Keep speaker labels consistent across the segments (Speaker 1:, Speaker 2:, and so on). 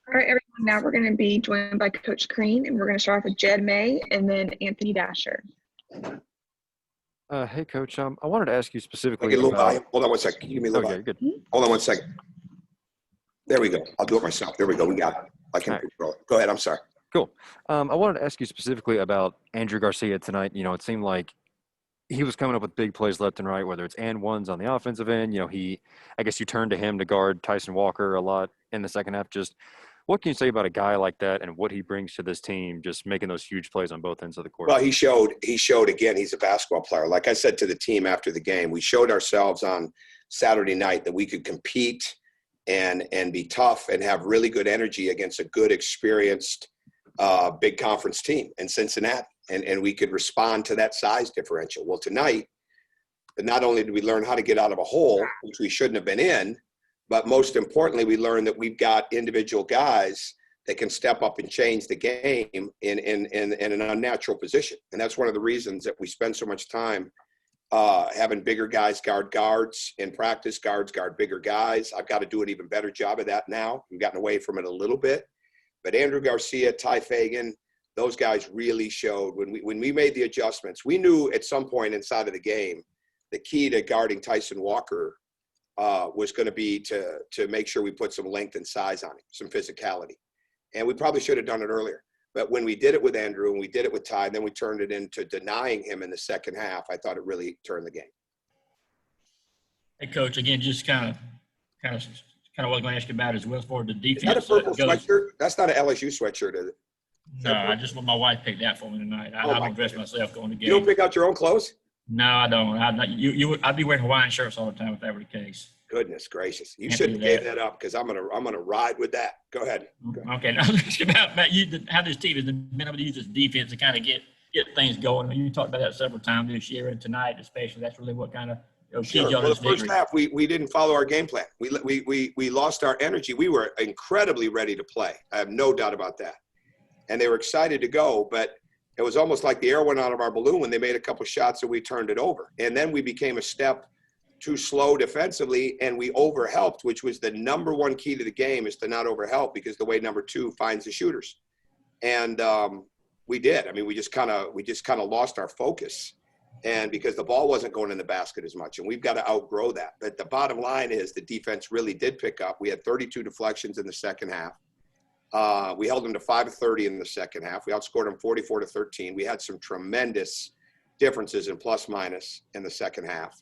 Speaker 1: All right, everyone. Now we're going to be joined by Coach Crean, and we're going to start off with Jed May and then Anthony Dasher.
Speaker 2: Hey, Coach. I wanted to ask you specifically
Speaker 3: Get a little
Speaker 2: about.
Speaker 3: volume. Hold on one second. Can you give me a little
Speaker 2: Okay,
Speaker 3: volume?
Speaker 2: good.
Speaker 3: Hold on one second. There we go. I'll do it myself. There we go. We got it. I can control it. Go ahead. I'm sorry.
Speaker 2: Cool. I wanted to ask you specifically about Andrew Garcia tonight. You know, it seemed like he was coming up with big plays left and right, whether it's and ones on the offensive end. You know, I guess you turned to him to guard Tyson Walker a lot in the second half. Just what can you say about a guy like that and what he brings to this team, just making those huge plays on both ends of the court?
Speaker 3: Well, he showed again, he's a basketball player. Like I said to the team after the game, we showed ourselves on Saturday night that we could compete and be tough and have really good energy against a good, experienced big conference team in Cincinnati. And we could respond to that size differential. Well, tonight, not only did we learn how to get out of a hole, which we shouldn't have been in, but most importantly, we learned that we've got individual guys that can step up and change the game in an unnatural position. And that's one of the reasons that we spend so much time having bigger guys guard guards in practice, guards guard bigger guys. I've got to do an even better job of that now. We've gotten away from it a little bit. But Andrew Garcia, Ty Fagan, those guys really showed when we made the adjustments. We knew at some point inside of the game, the key to guarding Tyson Walker was going to be to make sure we put some length and size on him, some physicality. And we probably should have done it earlier. But when we did it with Andrew and we did it with Ty, and then we turned it into denying him in the second half, I thought it really turned the game.
Speaker 4: Hey, Coach, again, just kind of what I'm going to ask you about as well for the defense.
Speaker 3: Is that a purple sweatshirt? That's not an LSU sweatshirt, is it?
Speaker 4: No, I just want my wife picked that for me tonight. I don't dress myself going to game.
Speaker 3: You don't pick out your own clothes?
Speaker 4: No, I don't. I'd be wearing Hawaiian shirts all the time if that were the case.
Speaker 3: Goodness gracious! You shouldn't give that up because I'm gonna ride with that. Go ahead.
Speaker 4: Okay, now let's get about how this team has been able to use this defense to kind of get things going. You talked about that several times this year and tonight, especially. That's really what kind of
Speaker 3: Sure. Well, the first half we didn't follow our game plan. We lost our energy. We were incredibly ready to play. I have no doubt about that. And they were excited to go, but it was almost like the air went out of our balloon when they made a couple shots and we turned it over. And then we became a step too slow defensively, and we overhelped, which was the number one key to the game, is to not overhelp, because the way number two finds the shooters. And we did. I mean, we just kind of lost our focus, and because the ball wasn't going in the basket as much, and we've got to outgrow that. But the bottom line is the defense really did pick up. We had 32 deflections in the second half. We held them to 5 of 30 in the second half. We outscored them 44-13. We had some tremendous differences in plus minus in the second half.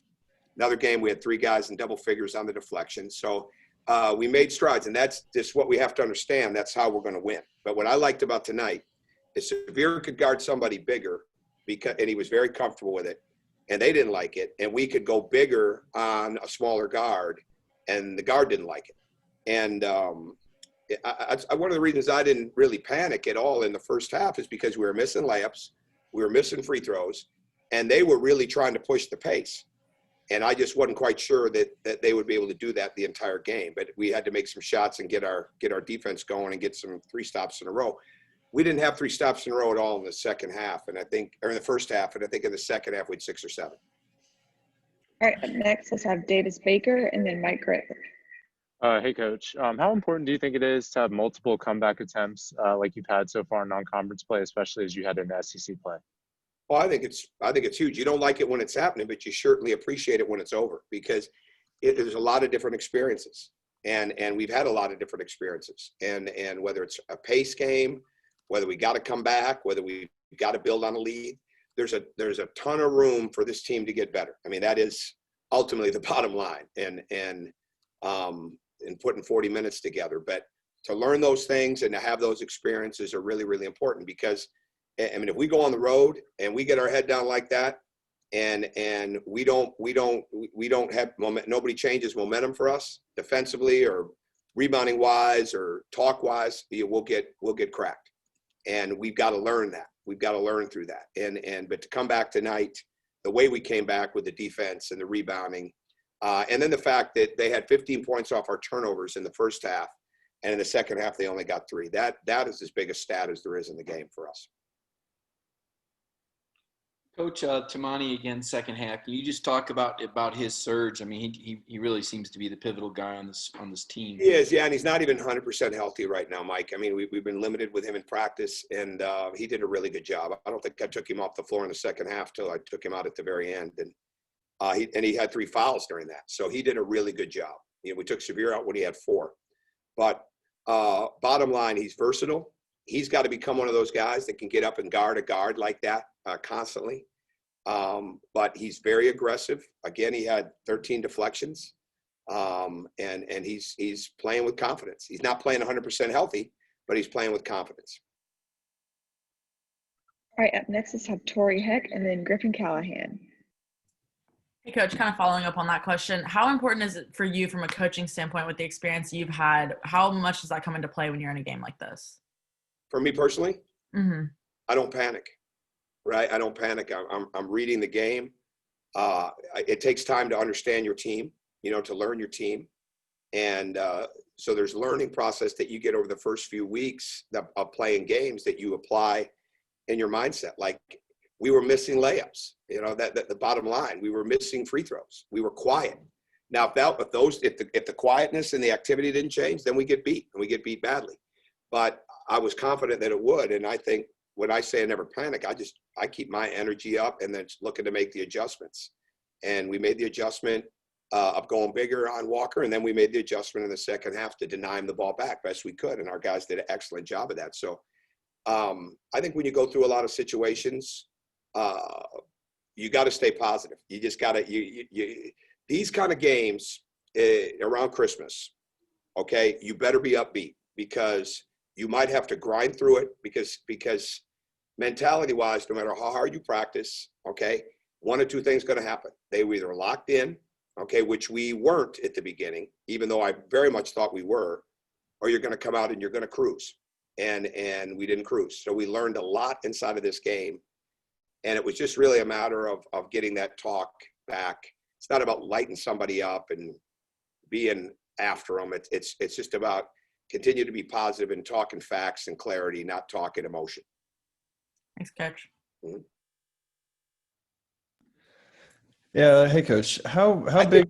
Speaker 3: Another game, we had 3 guys in double figures on the deflection. So we made strides, and that's just what we have to understand. That's how we're going to win. But what I liked about tonight is Severe could guard somebody bigger, and he was very comfortable with it, and they didn't like it. And we could go bigger on a smaller guard, and the guard didn't like it. And one of the reasons I didn't really panic at all in the first half is because we were missing layups, we were missing free throws, and they were really trying to push the pace. And I just wasn't quite sure that they would be able to do that the entire game. But we had to make some shots and get our defense going and get some 3 stops in a row. We didn't have 3 stops in a row at all in the second half, or in the first half, and I think in the second half we had 6 or 7.
Speaker 1: All right, up next, let's have Davis Baker and then Mike Griffith.
Speaker 5: Hey, Coach. How important do you think it is to have multiple comeback attempts like you've had so far in non-conference play, especially as you head into SEC play?
Speaker 3: Well, I think it's huge. You don't like it when it's happening, but you certainly appreciate it when it's over, because there's a lot of different experiences, and we've had a lot of different experiences. And whether it's a pace game, whether we got to come back, whether we got to build on a lead, there's a ton of room for this team to get better. I mean, that is ultimately the bottom line, and putting 40 minutes together. But to learn those things and to have those experiences are really, really important, because I mean, if we go on the road and we get our head down like that, and we don't have moment, nobody changes momentum for us defensively or rebounding wise or talk wise, we'll get cracked. And we've got to learn that. We've got to learn through that. But to come back tonight, the way we came back with the defense and the rebounding, and then the fact that they had 15 points off our turnovers in the first half, and in the second half they only got 3. That is as big a stat as there is in the game for us.
Speaker 6: Coach Tamani again, second half. Can you just talk about his surge? I mean, he really seems to be the pivotal guy on this team.
Speaker 3: He is, yeah, and he's not even 100% healthy right now, Mike. I mean, we've been limited with him in practice, and he did a really good job. I don't think I took him off the floor in the second half till I took him out at the very end, and he had 3 fouls during that, so he did a really good job. You know, we took Severe out when he had 4, but bottom line, he's versatile. He's got to become one of those guys that can get up and guard a guard like that constantly. But he's very aggressive. Again, he had 13 deflections, and he's playing with confidence. He's not playing 100% healthy, but he's playing with confidence.
Speaker 1: All right, up next is have Tori Heck and then Griffin Callahan.
Speaker 7: Hey, Coach, kind of following up on that question, how important is it for you from a coaching standpoint with the experience you've had? How much does that come into play when you're in a game like this?
Speaker 3: For me personally,
Speaker 7: Mm-hmm.
Speaker 3: I don't panic, right? I don't panic. I'm reading the game. It takes time to understand your team, to learn your team. And so there's a learning process that you get over the first few weeks of playing games that you apply in your mindset. Like we were missing layups, that the bottom line, we were missing free throws. We were quiet. Now, if the quietness and the activity didn't change, then we get beat, and we get beat badly. But I was confident that it would. And I think when I say I never panic, I keep my energy up and then looking to make the adjustments. And we made the adjustment of going bigger on Walker. And then we made the adjustment in the second half to deny him the ball back best we could. And our guys did an excellent job of that. So I think when you go through a lot of situations, you got to stay positive. You just got to, these kind of games around Christmas, okay, you better be upbeat because you might have to grind through it because mentality-wise, no matter how hard you practice, okay, one or two things going to happen. They were either locked in, okay, which we weren't at the beginning, even though I very much thought we were, or you're going to come out and you're going to cruise. And we didn't cruise. So we learned a lot inside of this game. And it was just really a matter of getting that talk back. It's not about lighting somebody up and being after them. It's just about continue to be positive and talking facts and clarity, not talking emotion.
Speaker 7: Thanks, Coach.
Speaker 3: Mm-hmm.
Speaker 8: Yeah. Hey, Coach. How
Speaker 3: I
Speaker 8: big?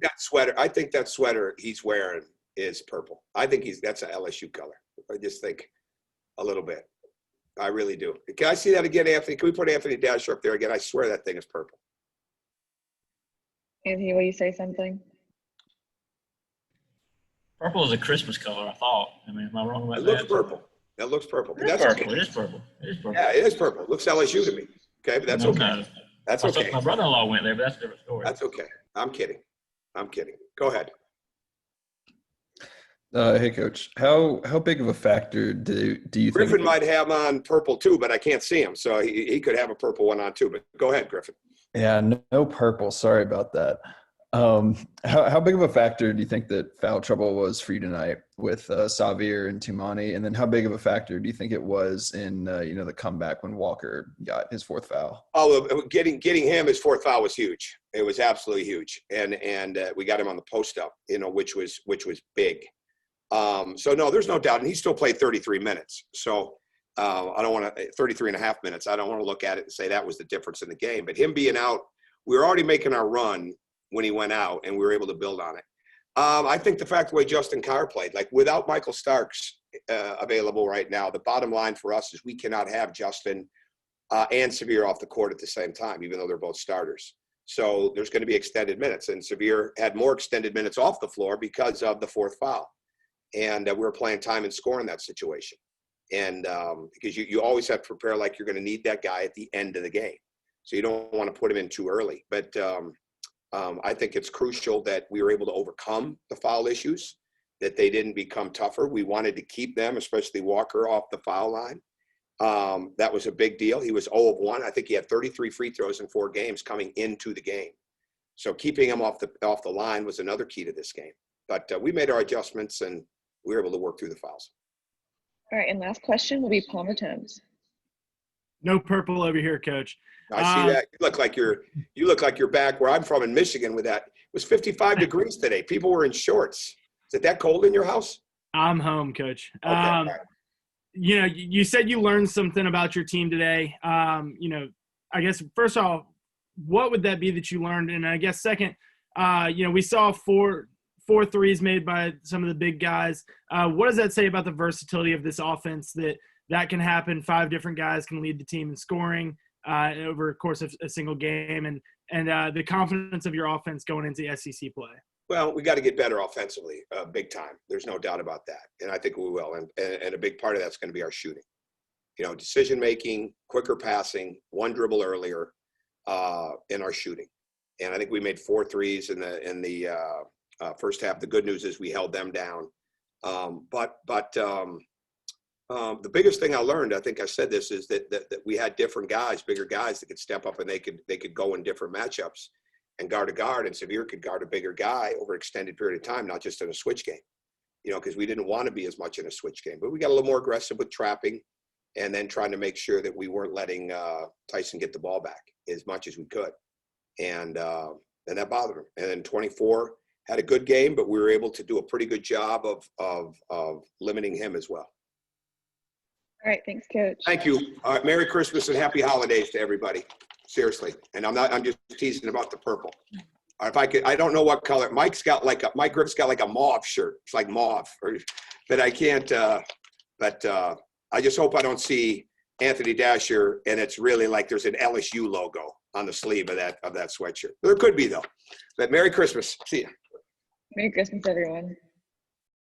Speaker 3: think that sweater he's wearing is purple. I think that's an LSU color. I just think a little bit. I really do. Can I see that again, Anthony? Can we put Anthony Dasher up there again? I swear that thing is purple.
Speaker 1: Anthony, will you say something?
Speaker 4: Purple is a Christmas color, I thought. I mean, am I wrong about that?
Speaker 3: It looks purple. That looks purple. But that's
Speaker 4: purple.
Speaker 3: okay.
Speaker 4: It is purple. It is purple.
Speaker 3: Yeah, it is purple. It looks LSU to me. Okay, but that's okay. That's okay.
Speaker 4: My brother-in-law went there, but that's a different story.
Speaker 3: That's okay. I'm kidding. Go ahead.
Speaker 8: Hey, Coach. How big of a factor do you think?
Speaker 3: Griffin might have on purple too, but I can't see him, so he could have a purple one on too. But go ahead, Griffin.
Speaker 8: Yeah, no purple. Sorry about that. How big of a factor do you think that foul trouble was for you tonight with Xavier and Tumani? And then how big of a factor do you think it was in the comeback when Walker got his 4th foul?
Speaker 3: Oh, getting him his 4th foul was huge. It was absolutely huge, and we got him on the post up, which was big. So no, there's no doubt, and he still played 33 minutes. So I don't want to 33 and a half minutes. I don't want to look at it and say that was the difference in the game. But him being out, we were already making our run when he went out, and we were able to build on it. I think the fact the way Justin Carr played, like without Michael Starks available right now, the bottom line for us is we cannot have Justin and Severe off the court at the same time, even though they're both starters. So there's going to be extended minutes, and Severe had more extended minutes off the floor because of the 4th foul. And we were playing time and score in that situation. And because you always have to prepare like you're going to need that guy at the end of the game. So you don't want to put him in too early. But I think it's crucial that we were able to overcome the foul issues, that they didn't become tougher. We wanted to keep them, especially Walker, off the foul line. That was a big deal. He was 0 of 1. I think he had 33 free throws in 4 games coming into the game. So keeping him off the line was another key to this game. But we made our adjustments, and we were able to work through the fouls.
Speaker 1: All right, and last question will be Palmer Thames.
Speaker 9: No purple over here, Coach.
Speaker 3: I see that. You look like you're back where I'm from in Michigan with that. It was 55 degrees today. People were in shorts. Is it that cold in your house?
Speaker 9: I'm home, Coach.
Speaker 3: Okay.
Speaker 9: You said you learned something about your team today. I guess first off, what would that be that you learned? And I guess second, we saw four threes made by some of the big guys. What does that say about the versatility of this offense that can happen? 5 different guys can lead the team in scoring over the course of a single game, and the confidence of your offense going into SEC play.
Speaker 3: Well, we got to get better offensively, big time. There's no doubt about that, and I think we will. And a big part of that's going to be our shooting. Decision making, quicker passing, one dribble earlier, in our shooting. And I think we made 4 threes in the first half. The good news is we held them down. But the biggest thing I learned, I think I said this, is that we had different guys, bigger guys that could step up and they could go in different matchups and guard a guard, and Xavier could guard a bigger guy over an extended period of time, not just in a switch game, because we didn't want to be as much in a switch game. But we got a little more aggressive with trapping and then trying to make sure that we weren't letting Tyson get the ball back as much as we could. And that bothered him. And then 24 had a good game, but we were able to do a pretty good job of limiting him as well.
Speaker 1: All right, thanks, Coach.
Speaker 3: Thank you. Merry Christmas and happy holidays to everybody. Seriously. And I'm just teasing about the purple. If I could, I don't know what color. Mike Griff's got like a mauve shirt. It's like mauve, but I can't, I just hope I don't see Anthony Dasher and it's really like there's an LSU logo on the sleeve of that sweatshirt. There could be though. But Merry Christmas. See ya.
Speaker 1: Merry Christmas, everyone.